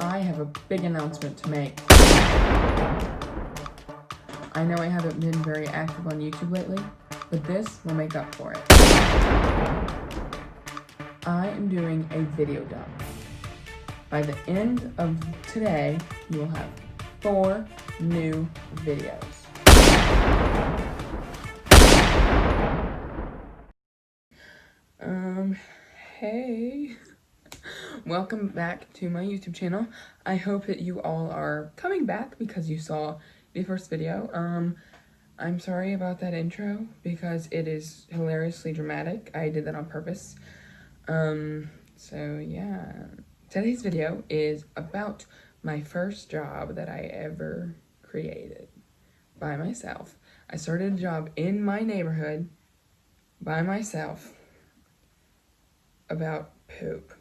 I have a big announcement to make. I know I haven't been very active on YouTube lately, but this will make up for it. I am doing a video dump. By the end of today, you will have 4 new videos. Hey. Welcome back to my YouTube channel. I hope that you all are coming back because you saw the first video. I'm sorry about that intro because it is hilariously dramatic. I did that on purpose. So yeah. Today's video is about my first job that I ever created by myself. I started a job in my neighborhood by myself about poop.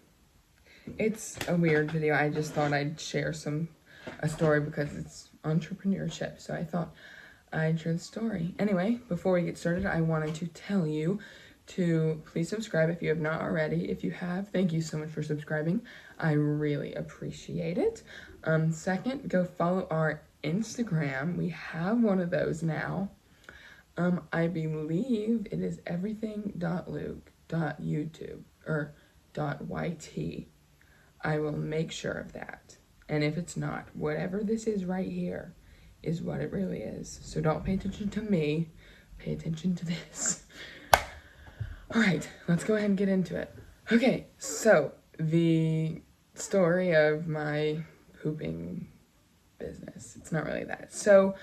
It's a weird video. I just thought I'd share a story because it's entrepreneurship. So I thought I'd share the story. Anyway, before we get started, I wanted to tell you to please subscribe if you have not already. If you have, thank you so much for subscribing. I really appreciate it. Second, go follow our Instagram. We have one of those now. I believe it is everything.luke.youtube or .yt. I will make sure of that. And if it's not, whatever this is right here is what it really is. So don't pay attention to me, pay attention to this. All right, let's go ahead and get into it. Okay, so the story of my pooping business. It's not really that. So,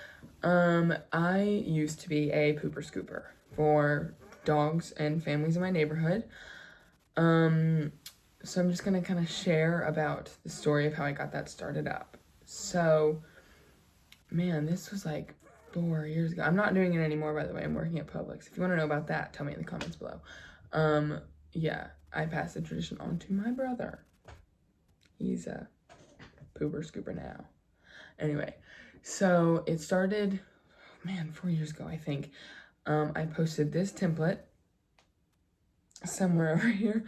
I used to be a pooper scooper for dogs and families in my neighborhood. So I'm just gonna kind of share about the story of how I got that started up. So, man, this was like 4 years ago. I'm not doing it anymore, by the way. I'm working at Publix. If you want to know about that, tell me in the comments below. Yeah, I passed the tradition on to my brother. He's a pooper scooper now. Anyway, so it started, man, 4 years ago, I think. I posted this template somewhere over here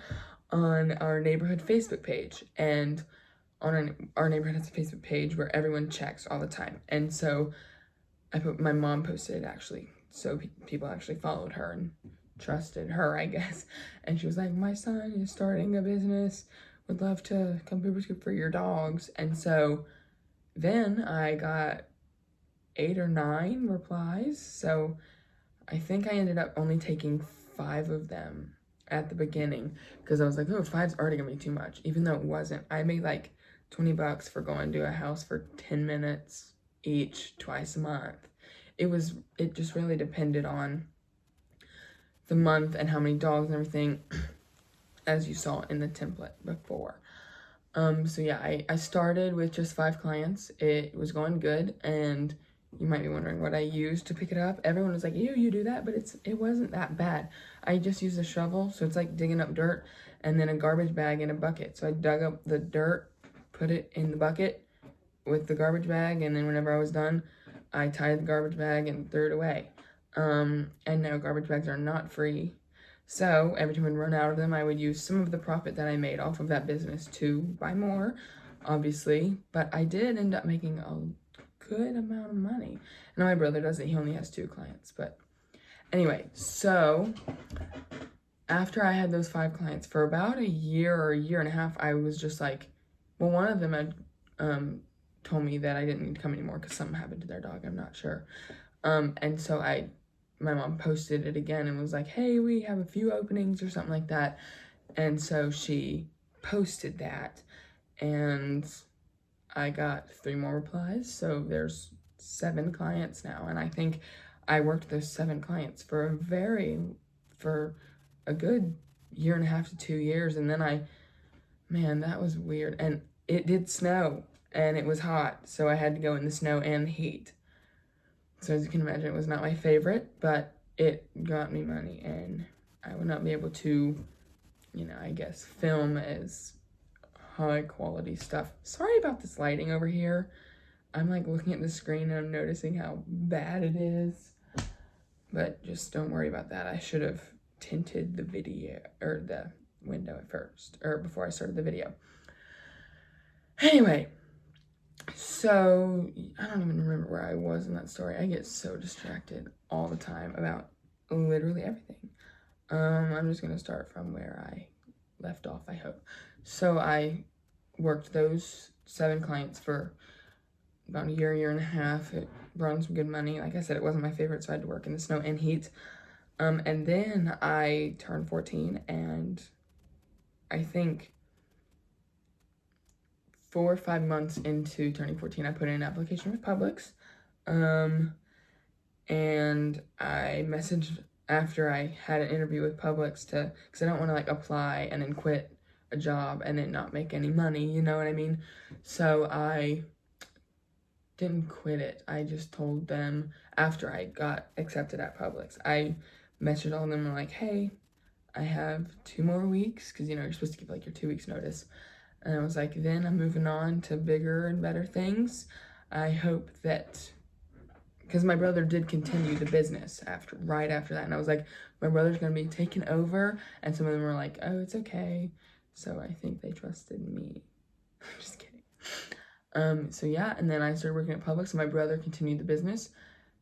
on our neighborhood Facebook page, and on our neighborhood has a Facebook page where everyone checks all the time. And so my mom posted it actually, so people actually followed her and trusted her, I guess. And she was like, my son is starting a business, would love to come pooper scoop for your dogs. And so then I got 8 or 9 replies. So I think I ended up only taking 5 of them at the beginning because I was like, oh, 5's already gonna be too much, even though it wasn't. I made like $20 for going to a house for 10 minutes each twice a month. It just really depended on the month and how many dogs and everything, as you saw in the template before. So yeah, I started with just 5 clients. It was going good, and you might be wondering what I used to pick it up. Everyone was like, ew, you do that, but it wasn't that bad. I just used a shovel, so it's like digging up dirt, and then a garbage bag and a bucket. So I dug up the dirt, put it in the bucket with the garbage bag, and then whenever I was done, I tied the garbage bag and threw it away. And now garbage bags are not free. So every time I'd run out of them, I would use some of the profit that I made off of that business to buy more, obviously. But I did end up making a good amount of money. And my brother doesn't. He only has 2 clients. But anyway, so after I had those 5 clients for about a year or a year and a half, I was just like, well, one of them had told me that I didn't need to come anymore because something happened to their dog. I'm not sure. And so my mom posted it again and was like, hey, we have a few openings or something like that. And so she posted that, and I got 3 more replies. So there's 7 clients now. And I think I worked those 7 clients for a good year and a half to 2 years. And then man, that was weird. And it did snow and it was hot. So I had to go in the snow and the heat. So as you can imagine, it was not my favorite, but it got me money, and I would not be able to, I guess, film as high quality stuff. Sorry about this lighting over here. I'm like looking at the screen and I'm noticing how bad it is, but just don't worry about that. I should have tinted the video or the window at first, or before I started the video. Anyway, So, I don't even remember where I was in that story. I get so distracted all the time about literally everything. I'm just gonna start from where I left off, I hope. So I worked those 7 clients for about a year and a half. It brought in some good money. Like I said, it wasn't my favorite, so I had to work in the snow and heat. And then I turned 14, and I think 4 or 5 months into turning 14, I put in an application with Publix. And I messaged after I had an interview with Publix because I don't want to like apply and then quit a job and then not make any money, you know what I mean? So I didn't quit it. I just told them after I got accepted at Publix. I messaged all of them and like, hey, I have 2 more weeks, because, you know, you're supposed to give like your 2 weeks notice. And I was like, then I'm moving on to bigger and better things. I hope that, because my brother did continue the business right after that. And I was like, my brother's going to be taken over. And some of them were like, oh, it's okay. So I think they trusted me. Just kidding. So yeah, and then I started working at Publix, and my brother continued the business.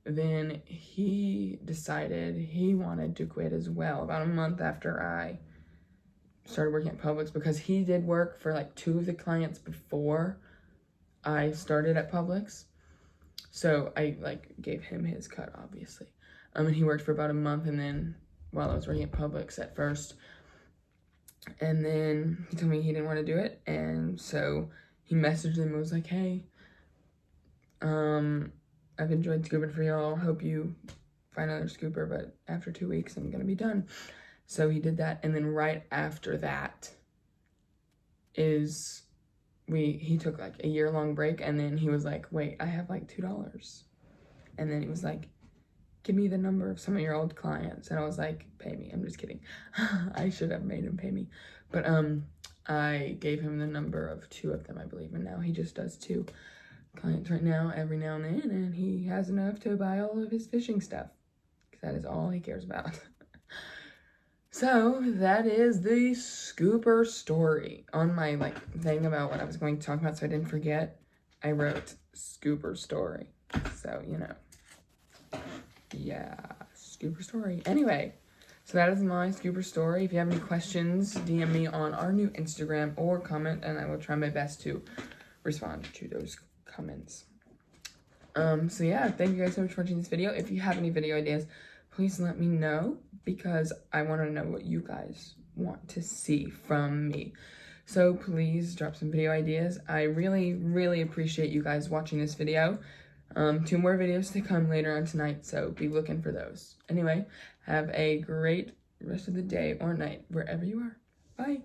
Then he decided he wanted to quit as well about a month after I started working at Publix, because he did work for like 2 of the clients before I started at Publix. So I like gave him his cut, obviously. And he worked for about a month, and then while I was working at Publix at first, and then he told me he didn't want to do it, and so he messaged him and was like, hey, I've enjoyed scooping for y'all. Hope you find another scooper, but after 2 weeks, I'm gonna be done. So he did that, and then right after that he took like a year-long break, and then he was like, wait, I have like $2. And then he was like, give me the number of some of your old clients. And I was like, pay me. I'm just kidding. I should have made him pay me. But I gave him the number of 2 of them, I believe, and now he just does 2 clients right now, every now and then, and he has enough to buy all of his fishing stuff, because that is all he cares about. So that is the scooper story. On my like thing about what I was going to talk about, so I didn't forget, I wrote scooper story. So, you know, yeah, scooper story. Anyway, so that is my scooper story. If you have any questions, DM me on our new Instagram or comment, and I will try my best to respond to those comments. So yeah, thank you guys so much for watching this video. If you have any video ideas, please let me know, because I want to know what you guys want to see from me. So please drop some video ideas. I really, really appreciate you guys watching this video. 2 more videos to come later on tonight, so be looking for those. Anyway, have a great rest of the day or night, wherever you are. Bye.